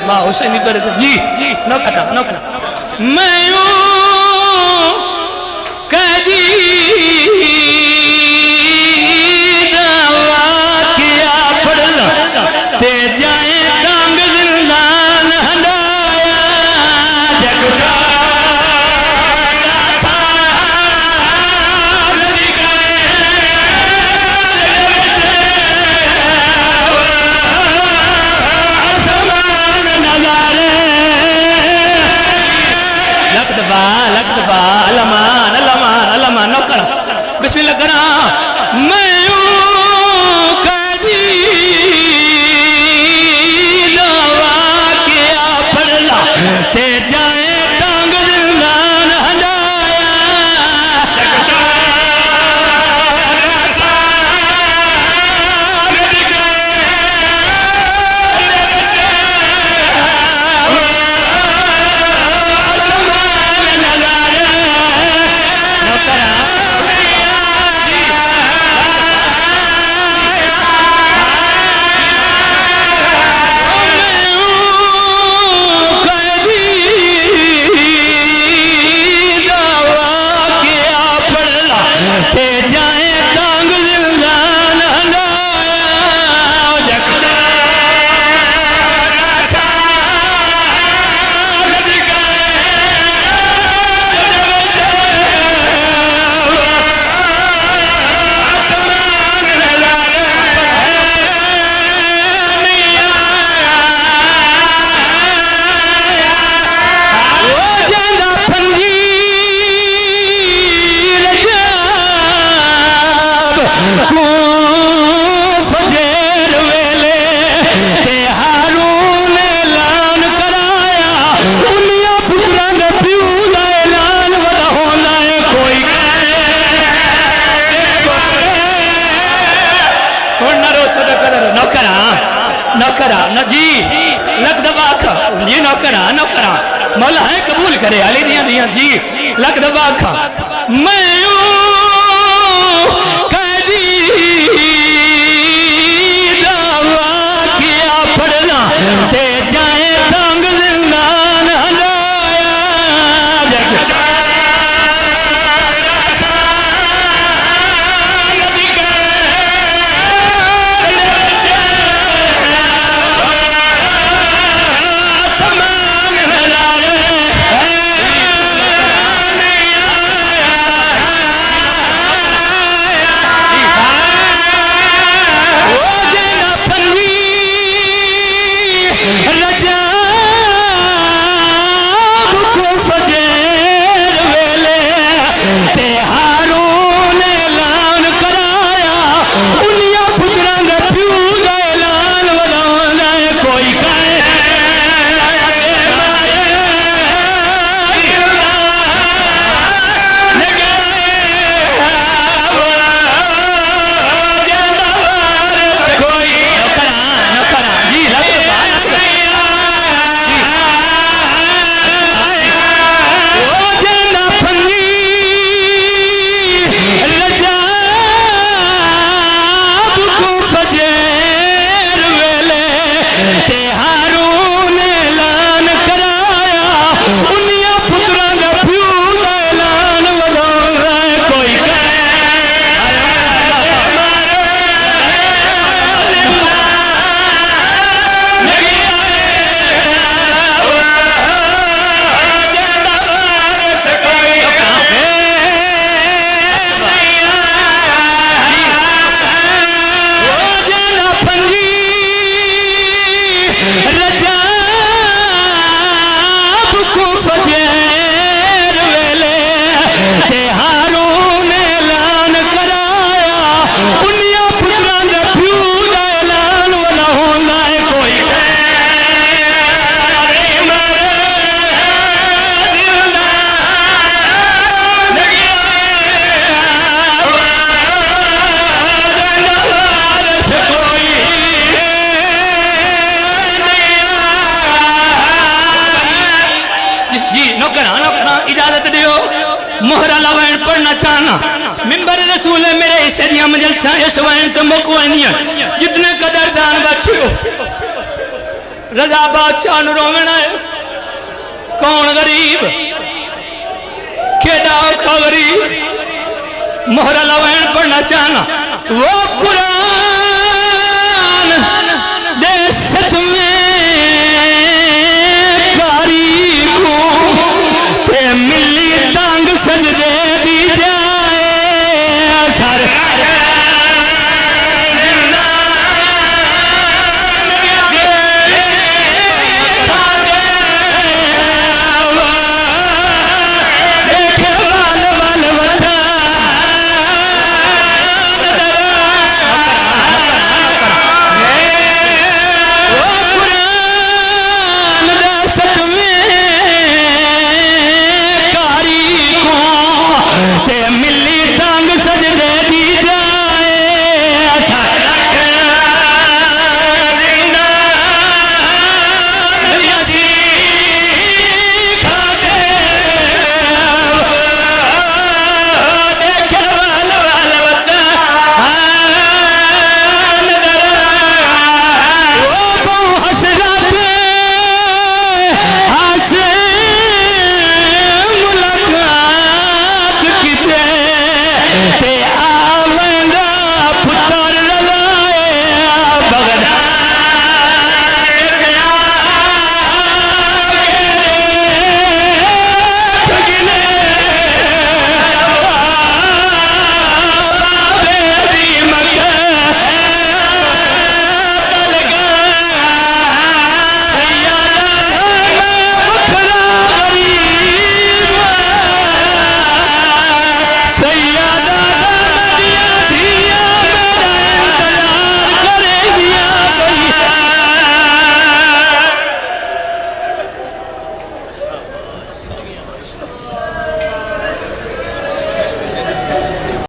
वाह हुसैनी पर जी नौकरा नौकरा मैं कदी वाकिया पढ़ना ते जाए कांग जिंदान हंडाया जग लकदबा अलमान अलमान अलमान नौकर बिस्मिल्लाह करा मैं कदी दवा किया पढ़ला ते जाए टांग जिंदान हंडाया नौकरा न जी लकदबा जी नौकरा नौकरा मौला है कबूल करे अली दिया दिया जी लकदबा मैं कदी दवा किया पढ़ना ते जाए तंग जिंदान हंडाया इजाजत दियो मोहरा लवैन पढ़ना चाहना मिंबर रसूल मेरे हिस्से दिया मजलसा इस वैन तो मुकवानिया जितने कदरदान बच्चों रजा बादशाह नु रोवना है। कौन गरीब केड़ा औखा गरीब मोहरा लवैन पढ़ना चाहना वो कुरान दे सच में कारी को ते मिली टांग सजदे दी जाए सर